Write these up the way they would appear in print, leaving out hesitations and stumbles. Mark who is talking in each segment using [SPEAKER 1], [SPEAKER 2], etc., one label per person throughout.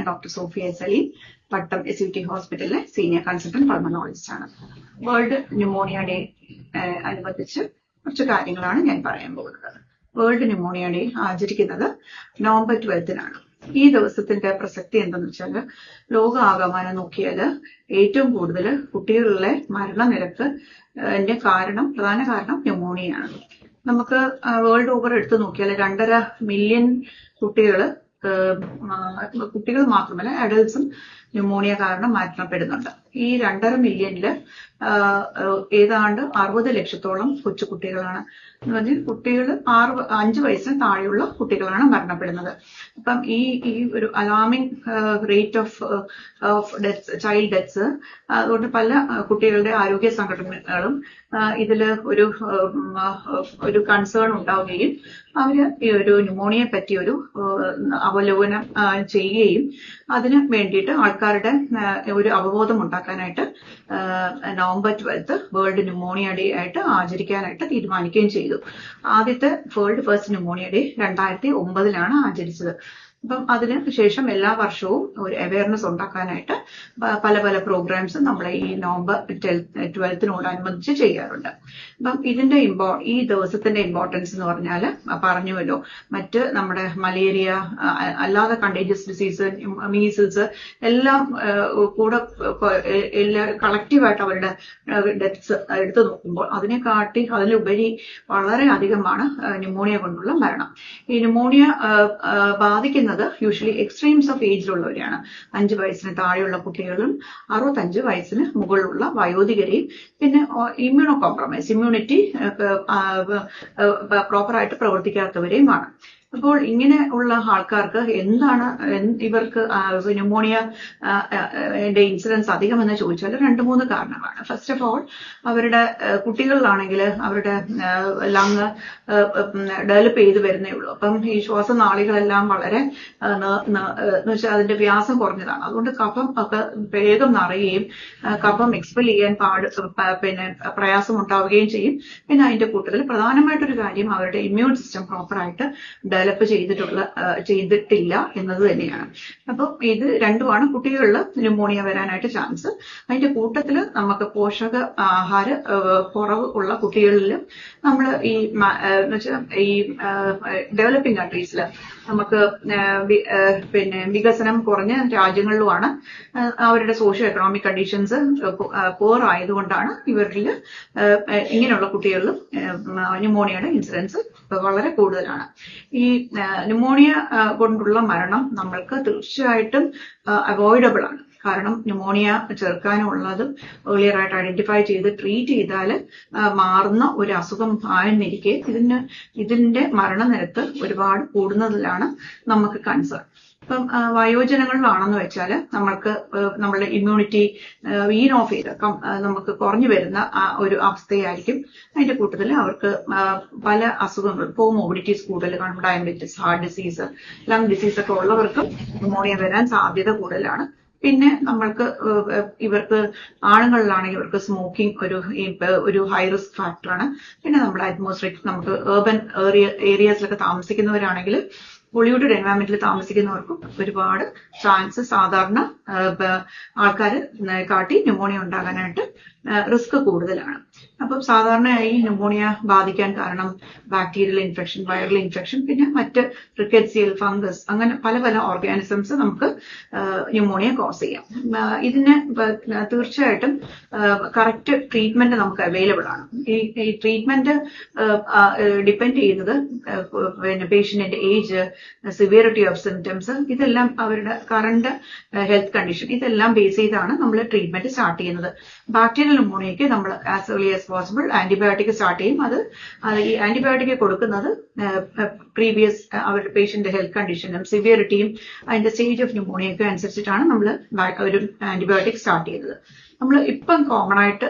[SPEAKER 1] ഞാൻ doctor Sophia Saleem, പട്ടം SUT ഹോസ്പിറ്റലിലെ senior consultant pulmonologist ആണ്. വേൾഡ് ന്യൂമോണിയ ഡേ അനുബന്ധിച്ച് കുറച്ച് കാര്യങ്ങളാണ് ഞാൻ പറയാൻ പോകുന്നത്. വേൾഡ് ന്യൂമോണിയ ഡേ ആചരിക്കുന്നത് നവംബർ 12-നാണ്. ഈ ദിവസത്തിന്റെ പ്രസക്തി എന്തെന്ന് വെച്ചാൽ, ലോകാകമാനം നോക്കിയാൽ ഏറ്റവും കൂടുതൽ കുട്ടികളിലെ മരണനിരക്ക് പ്രധാന കാരണം ന്യൂമോണിയാണ്. നമുക്ക് വേൾഡ് ഓവർ എടുത്തു നോക്കിയാൽ 2.5 മില്യൺ കുട്ടികൾ മാത്രമല്ല അഡൽട്ട്സും ന്യൂമോണിയ കാരണം മരണപ്പെടുന്നുണ്ട്. ഈ 2.5 മില്യണില് ഏതാണ്ട് 60 ലക്ഷത്തോളം കൊച്ചുകുട്ടികളാണ്. എന്ന് പറഞ്ഞാൽ കുട്ടികൾ 5 വയസ്സിന് താഴെയുള്ള കുട്ടികളാണ് മരണപ്പെടുന്നത്. അപ്പം ഈ ഒരു alarming rate of deaths, child deaths, അതുകൊണ്ട് പല കുട്ടികളുടെ ആരോഗ്യ സംഘടനകളും ഇതില് ഒരു കൺസേൺ ഉണ്ടാവുകയും അവര് ഈ ഒരു ന്യൂമോണിയയെ പറ്റി ഒരു അവലോകനം ചെയ്യുകയും അതിന് വേണ്ടിയിട്ട് ആൾക്കാരുടെ ഒരു അവബോധം ഉണ്ടാക്കാനായിട്ട് നവംബർ 12 വേൾഡ് ന്യൂമോണിയ ഡേ ആയിട്ട് ആചരിക്കാനായിട്ട് തീരുമാനിക്കുകയും ചെയ്തു. ആദ്യത്തെ വേൾഡ് ഫസ്റ്റ് ന്യൂമോണിയ ഡേ 2009-ലാണ് ആചരിച്ചത്. അപ്പം അതിന് ശേഷം എല്ലാ വർഷവും ഒരു അവയർനെസ് ഉണ്ടാക്കാനായിട്ട് പല പല പ്രോഗ്രാംസ് നമ്മൾ ഈ നവംബർ 12-നോടനുബന്ധിച്ച് ചെയ്യാറുണ്ട്. അപ്പം ഈ ദിവസത്തിന്റെ ഇമ്പോർട്ടൻസ് എന്ന് പറഞ്ഞാൽ പറഞ്ഞുവല്ലോ, മറ്റ് നമ്മുടെ മലേറിയ അല്ലാതെ കണ്ടേജിയസ് ഡിസീസ്, മീസിൽസ് എല്ലാം കൂടെ കളക്റ്റീവായിട്ട് അവരുടെ ഡെത്ത്സ് എടുത്തു നോക്കുമ്പോൾ അതിലുപരി വളരെ അധികമാണ് ന്യൂമോണിയ കൊണ്ടുള്ള മരണം. ഈ ന്യൂമോണിയ ബാധിക്കുന്നത് യൂഷ്വലി എക്സ്ട്രീംസ് ഓഫ് ഏജിലുള്ളവരെയാണ്. 5 വയസ്സിന് താഴെയുള്ള കുട്ടികളും 65 വയസ്സിന് മുകളിലുള്ള വയോധികരെയും പിന്നെ ഇമ്മ്യൂണിറ്റി പ്രോപ്പറായിട്ട് പ്രവർത്തിക്കാത്തവരെയുമാണ്. അപ്പോൾ ഇങ്ങനെ ഉള്ള ആൾക്കാർക്ക് എന്താണ് ഇവർക്ക് ന്യൂമോണിയ ഇൻസിഡൻസ് അധികമെന്ന് ചോദിച്ചാൽ 2-3 കാരണങ്ങളാണ്. ഫസ്റ്റ് ഓഫ് ഓൾ, അവരുടെ കുട്ടികളിലാണെങ്കിൽ അവരുടെ ലങ് ഡെവലപ്പ് ചെയ്ത് വരുന്നേ ഉള്ളൂ. അപ്പം ഈ ശ്വാസനാളികളെല്ലാം വളരെ വെച്ചാൽ അതിന്റെ വ്യാസം കുറഞ്ഞതാണ്. അതുകൊണ്ട് കഫം ഒക്കെ വേഗം നിറയുകയും കഫം എക്സ്പെൽ ചെയ്യാൻ പ്രയാസം ഉണ്ടാവുകയും ചെയ്യും. പിന്നെ അതിന്റെ കൂട്ടത്തിൽ പ്രധാനമായിട്ടൊരു കാര്യം, അവരുടെ ഇമ്മ്യൂൺ സിസ്റ്റം പ്രോപ്പറായിട്ട് ഡെവലപ്പ് ചെയ്തിട്ടില്ല എന്നത് തന്നെയാണ്. അപ്പം ഇത് രണ്ടുമാണ് കുട്ടികളിൽ ന്യൂമോണിയ വരാനായിട്ട് ചാൻസ്. അതിന്റെ കൂട്ടത്തിൽ നമുക്ക് പോഷക ആഹാര കുറവ് ഉള്ള കുട്ടികളിൽ നമ്മൾ ഈ ഡെവലപ്പിംഗ് കൺട്രീസിൽ നമുക്ക് വികസനം കുറഞ്ഞ രാജ്യങ്ങളിലുമാണ് അവരുടെ സോഷ്യോ എക്കണോമിക് കണ്ടീഷൻസ് പോർ ആയതുകൊണ്ടാണ് ഇവരിൽ ഇങ്ങനെയുള്ള കുട്ടികളിലും ന്യൂമോണിയയുടെ ഇൻസിഡൻസ് വളരെ കൂടുതലാണ്. ഈ ന്യൂമോണിയ കൊണ്ടുള്ള മരണം നമ്മൾക്ക് തീർച്ചയായിട്ടും അവോയ്ഡബിൾ ആണ്. കാരണം ന്യൂമോണിയ ചെറുക്കാനുള്ളത് ഏർലിയർ ആയിട്ട് ഐഡന്റിഫൈ ചെയ്ത് ട്രീറ്റ് ചെയ്താൽ മാറുന്ന ഒരു അസുഖം ആയെന്നിരിക്കെ ഇതിന്റെ മരണനിരക്ക് ഒരുപാട് കൂടുന്നതിലാണ് നമുക്ക് കൺസേൺ. ഇപ്പം വയോജനങ്ങളിലാണെന്ന് വെച്ചാൽ നമ്മളുടെ ഇമ്മ്യൂണിറ്റി വീൻ ഓഫ് ചെയ്ത് നമുക്ക് കുറഞ്ഞു വരുന്ന ഒരു അവസ്ഥയായിരിക്കും. അതിന്റെ കൂട്ടത്തിൽ അവർക്ക് പല അസുഖങ്ങൾ, കോമോബിഡിറ്റീസ് കൂടുതൽ കാണും. Diabetes, heart disease, lung disease ഒക്കെ ഉള്ളവർക്ക് ന്യൂമോണിയ വരാൻ സാധ്യത കൂടുതലാണ്. പിന്നെ ഇവർക്ക് ആണുങ്ങളിലാണെങ്കിൽ ഇവർക്ക് സ്മോക്കിംഗ് ഒരു ഹൈ റിസ്ക് ഫാക്ടറാണ്. പിന്നെ നമ്മുടെ അറ്റ്മോസ്ഫിയറിക്, നമുക്ക് ഏർബൻ ഏരിയാസിലൊക്കെ താമസിക്കുന്നവരാണെങ്കിൽ പൊള്യൂട്ടഡ് എൻവയറമെന്റിൽ താമസിക്കുന്നവർക്കും ഒരുപാട് ചാൻസ് സാധാരണ ആൾക്കാർ കാട്ടി ന്യൂമോണിയ ഉണ്ടാകാനായിട്ട് റിസ്ക് കൂടുതലാണ്. അപ്പം സാധാരണയായി ന്യൂമോണിയ ബാധിക്കാൻ കാരണം ബാക്ടീരിയൽ ഇൻഫെക്ഷൻ, വൈറൽ ഇൻഫെക്ഷൻ, പിന്നെ മറ്റ് റിക്കറ്റ്സിയൽ, ഫംഗസ്, അങ്ങനെ പല പല ഓർഗാനിസംസ് നമുക്ക് ന്യൂമോണിയ കോസ് ചെയ്യാം. ഇതിന് തീർച്ചയായിട്ടും കറക്റ്റ് ട്രീറ്റ്മെന്റ് നമുക്ക് അവൈലബിൾ ആണ്. ഈ ട്രീറ്റ്മെന്റ് ഡിപ്പെൻഡ് ചെയ്യുന്നത് പേഷ്യന്റിന്റെ ഏജ്, സിവിയറിറ്റി ഓഫ് സിംറ്റംസ്, ഇതെല്ലാം അവരുടെ കറന്റ് ഹെൽത്ത് കണ്ടീഷൻ, ഇതെല്ലാം ബേസ് ചെയ്താണ് നമ്മൾ ട്രീറ്റ്മെന്റ് സ്റ്റാർട്ട് ചെയ്യുന്നത്. ബാക്ടീരിയൽ ന്യൂമോണിയയ്ക്ക് നമ്മൾ as early as possible antibiotic start ചെയ്യും. ഈ ആന്റിബയോട്ടിക് കൊടുക്കുന്നത് പ്രീവിയസ് അവരുടെ പേഷ്യന്റ് ഹെൽത്ത് കണ്ടീഷനും സിവിയറിറ്റിയും അതിന്റെ സ്റ്റേജ് ഓഫ് ന്യൂമോണിയയ്ക്കും അനുസരിച്ചിട്ടാണ് നമ്മൾ ഒരു ആന്റിബയോട്ടിക് സ്റ്റാർട്ട് ചെയ്യുന്നത്. നമ്മൾ ഇപ്പം കോമൺ ആയിട്ട്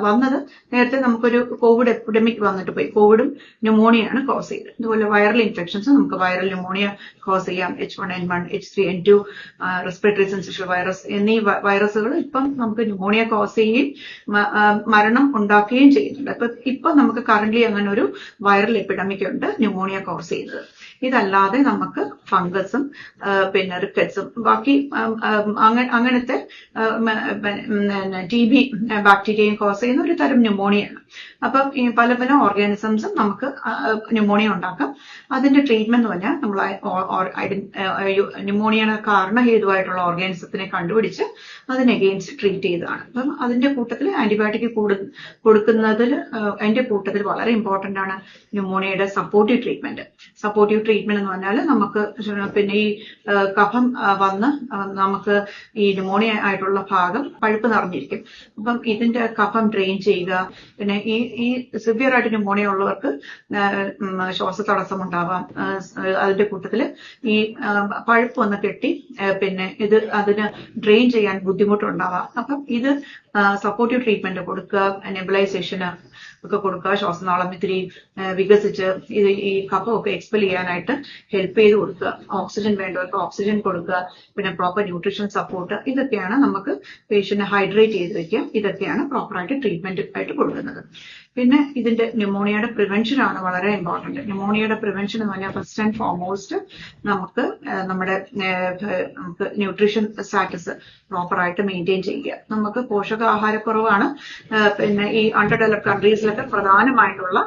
[SPEAKER 1] വന്നത്, നേരത്തെ നമുക്കൊരു കോവിഡ് എപ്പിഡമിക് വന്നിട്ട് പോയി. കോവിഡും ന്യൂമോണിയാണ് കോസ് ചെയ്തത്. ഇതുപോലെ വൈറൽ ഇൻഫെക്ഷൻസ് നമുക്ക് വൈറൽ ന്യൂമോണിയ കോസ് ചെയ്യാം. H1N1, H3N2, respiratory syncytial virus എന്നീ വൈറസുകൾ ഇപ്പം നമുക്ക് ന്യൂമോണിയ കോസ് ചെയ്യുകയും മരണം ഉണ്ടാക്കുകയും ചെയ്യുന്നുണ്ട്. ഇപ്പൊ നമുക്ക് കറന്റ്ലി അങ്ങനെ ഒരു വൈറൽ എപ്പിഡമിക് ഉണ്ട് ന്യൂമോണിയ കോസ് ചെയ്യുന്നത്. ഇതല്ലാതെ നമുക്ക് ഫംഗസും പിന്നെ റിക്കറ്റ്സും ബാക്കി അങ്ങനത്തെ TB ബാക്ടീരിയയും കോസ് ചെയ്യുന്ന ഒരു തരം ന്യൂമോണിയാണ്. അപ്പം ഈ പല പല ഓർഗാനിസംസും നമുക്ക് ന്യൂമോണിയ ഉണ്ടാക്കാം. അതിന്റെ ട്രീറ്റ്മെന്റ് എന്ന് പറഞ്ഞാൽ നമ്മൾ ന്യൂമോണിയയുടെ കാരണഹേതുവായിട്ടുള്ള ഓർഗാനിസത്തിനെ കണ്ടുപിടിച്ച് അതിന് അഗെയിൻസ്റ്റ് ട്രീറ്റ് ചെയ്തതാണ്. അപ്പം അതിന്റെ കൂട്ടത്തിൽ ആന്റിബയോട്ടിക് കൊടുക്കുന്നതിൽ അതിന്റെ കൂട്ടത്തിൽ വളരെ ഇമ്പോർട്ടന്റ് ആണ് ന്യൂമോണിയയുടെ സപ്പോർട്ടീവ് ട്രീറ്റ്മെന്റ്. സപ്പോർട്ടീവ് ട്രീറ്റ്മെന്റ് എന്ന് പറഞ്ഞാൽ നമുക്ക് പിന്നെ ഈ കഫം വന്ന് നമുക്ക് ഈ ന്യൂമോണിയ ആയിട്ടുള്ള ഭാഗം പഴുപ്പ് നിറഞ്ഞിരിക്കും. അപ്പം ഇതിന്റെ കഫം ഡ്രെയിൻ ചെയ്യുക. പിന്നെ ഈ സിവിയർ ആയിട്ട് ന്യൂമോണിയ ഉള്ളവർക്ക് ശ്വാസതടസ്സം ഉണ്ടാവാം. അതിന്റെ കൂട്ടത്തിൽ ഈ പഴുപ്പ് വന്ന് കെട്ടി പിന്നെ അതിന് ഡ്രെയിൻ ചെയ്യാൻ ബുദ്ധിമുട്ടുണ്ടാവാം. അപ്പം ഇത് സപ്പോർട്ടീവ് ട്രീറ്റ്മെന്റ് കൊടുക്കുക, നെബുലൈസേഷന് ഒക്കെ കൊടുക്കുക, ശ്വാസനാളം ഇത്തിരി വികസിച്ച് ഈ കഫമൊക്കെ എക്സ്പെൽ ചെയ്യാനായിട്ട് ഹെൽപ്പ് ചെയ്ത് കൊടുക്കുക, ഓക്സിജൻ വേണ്ടവർക്ക് ഓക്സിജൻ കൊടുക്കുക, പിന്നെ പ്രോപ്പർ ന്യൂട്രീഷൻ സപ്പോർട്ട്, ഇതൊക്കെയാണ് നമുക്ക് പേഷ്യന്റിനെ ഹൈഡ്രേറ്റ് ചെയ്ത് വെക്കുക. ഇതൊക്കെയാണ് പ്രോപ്പറായിട്ട് ട്രീറ്റ്മെന്റ് ആയിട്ട് കൊടുക്കുന്നത്. പിന്നെ ഇതിന്റെ ന്യൂമോണിയയുടെ പ്രിവെൻഷൻ ആണ് വളരെ ഇമ്പോർട്ടന്റ്. ന്യൂമോണിയയുടെ പ്രിവെൻഷൻ എന്ന് പറഞ്ഞാൽ ഫസ്റ്റ് ആൻഡ് ഫോർമോസ്റ്റ് നമുക്ക് നമ്മുടെ ന്യൂട്രീഷൻ സ്റ്റാറ്റസ് പ്രോപ്പറായിട്ട് മെയിൻറ്റെയിൻ ചെയ്യുക. നമുക്ക് പോഷകാഹാരക്കുറവാണ് പിന്നെ ഈ അണ്ടർ ഡെവലപ്ഡ് കൺട്രീസിലൊക്കെ പ്രധാനമായിട്ടുള്ള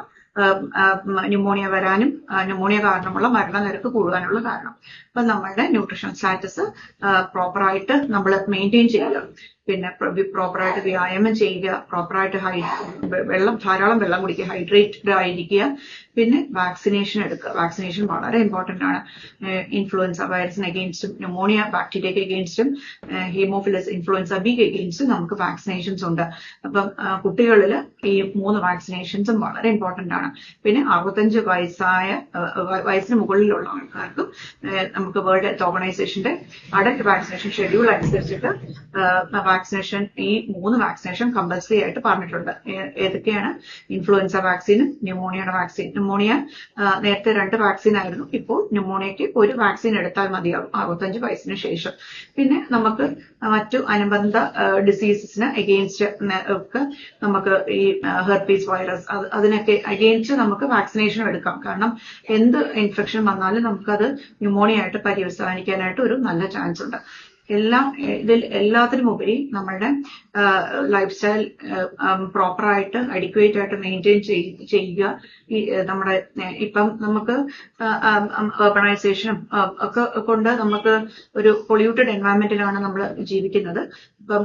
[SPEAKER 1] ന്യൂമോണിയ വരാനും ന്യൂമോണിയ കാരണമുള്ള മരണനിരക്ക് കൂടാനുള്ള കാരണം. അപ്പൊ നമ്മളുടെ ന്യൂട്രീഷൻ സ്റ്റാറ്റസ് പ്രോപ്പറായിട്ട് നമ്മൾ മെയിൻറ്റെയിൻ ചെയ്യുക. പിന്നെ പ്രോപ്പറായിട്ട് വ്യായാമം ചെയ്യുക, പ്രോപ്പറായിട്ട് ധാരാളം വെള്ളം കുടിക്കുക, ഹൈഡ്രേറ്റഡ് ആയിരിക്കുക. പിന്നെ വാക്സിനേഷൻ എടുക്കുക. വാക്സിനേഷൻ വളരെ ഇമ്പോർട്ടന്റ് ആണ്. ഇൻഫ്ലുവൻസ വൈറസിന് അഗെയിൻസ്റ്റും ന്യൂമോണിയ ബാക്ടീരിയക്ക് അഗെയിൻസ്റ്റും ഹീമോഫിലസ് ഇൻഫ്ലുവൻസ ബിക്ക് അഗെയിൻസ്റ്റും നമുക്ക് വാക്സിനേഷൻസ് ഉണ്ട്. അപ്പം കുട്ടികളിൽ ഈ 3 വാക്സിനേഷൻസും വളരെ ഇമ്പോർട്ടന്റ് ആണ്. പിന്നെ 65 വയസ്സിന് മുകളിലുള്ള ആൾക്കാർക്കും നമുക്ക് വേൾഡ് ഹെൽത്ത് ഓർഗനൈസേഷന്റെ അഡൽട്ട് വാക്സിനേഷൻ ഷെഡ്യൂൾ അനുസരിച്ചിട്ട് വാക്സിനേഷൻ ഈ 3 വാക്സിനേഷൻ കമ്പൽസറി ആയിട്ട് പറഞ്ഞിട്ടുണ്ട്. ഏതൊക്കെയാണ്? ഇൻഫ്ലുവൻസ വാക്സിൻ, ന്യൂമോണിയയുടെ വാക്സിൻ. ന്യൂമോണിയ നേരത്തെ 2 വാക്സിൻ ആയിരുന്നു. ഇപ്പോൾ ന്യൂമോണിയയ്ക്ക് 1 വാക്സിൻ എടുത്താൽ മതിയാകും 65 വയസ്സിന് ശേഷം. പിന്നെ നമുക്ക് മറ്റു അനുബന്ധ ഡിസീസസിന് അഗെയിൻസ്റ്റ് ഒക്കെ നമുക്ക് ഈ ഹെർപ്പീസ് വൈറസ് അതിനൊക്കെ അഗെയിൻസ്റ്റ് നമുക്ക് വാക്സിനേഷൻ എടുക്കാം. കാരണം എന്ത് ഇൻഫെക്ഷൻ വന്നാലും നമുക്കത് ന്യൂമോണിയ ആയിട്ട് പര്യവസാനിക്കാനായിട്ട് ഒരു നല്ല ചാൻസ് ഉണ്ട്. എല്ലാത്തിനും ഉപരി നമ്മളുടെ ലൈഫ് സ്റ്റൈൽ പ്രോപ്പറായിട്ട് അഡിക്വേറ്റ് ആയിട്ട് മെയിൻറ്റെയിൻ ചെയ്യുക. നമ്മുടെ ഇപ്പം നമുക്ക് urbanization ഒക്കെ കൊണ്ട് നമുക്ക് ഒരു പൊള്യൂട്ടഡ് എൻവയറമെന്റിലാണ് നമ്മൾ ജീവിക്കുന്നത്. ഇപ്പം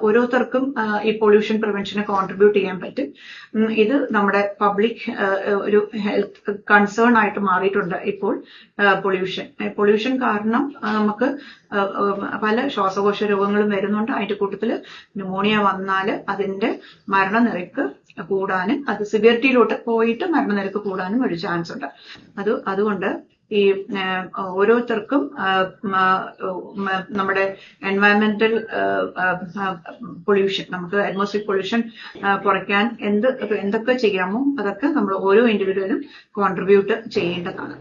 [SPEAKER 1] ഓരോരുത്തർക്കും ഈ പൊല്യൂഷൻ പ്രിവെൻഷന് കോൺട്രിബ്യൂട്ട് ചെയ്യാൻ പറ്റും. ഇത് നമ്മുടെ പബ്ലിക് ഒരു ഹെൽത്ത് കൺസേൺ ആയിട്ട് മാറിയിട്ടുണ്ട് ഇപ്പോൾ. പൊല്യൂഷൻ കാരണം നമുക്ക് പല ശ്വാസകോശ രോഗങ്ങളും വരുന്നുണ്ട്. അതിന്റെ കൂട്ടത്തിൽ ന്യൂമോണിയ വന്നാൽ അതിന്റെ മരണനിരക്ക് കൂടാനും അത് സിവിയറിറ്റിയിലോട്ട് പോയിട്ട് മരണനിരക്ക് കൂടാനും ഒരു ചാൻസ് ഉണ്ട്. അതുകൊണ്ട് ഈ ഓരോരുത്തർക്കും നമ്മുടെ എൻവയറമെന്റൽ പൊല്യൂഷൻ, നമുക്ക് അറ്റ്മോസ്ഫിയർ പൊല്യൂഷൻ കുറയ്ക്കാൻ എന്തൊക്കെ ചെയ്യാമോ അതൊക്കെ നമ്മൾ ഓരോ ഇൻഡിവിജ്വലും കോൺട്രിബ്യൂട്ട് ചെയ്യേണ്ടതാണ്.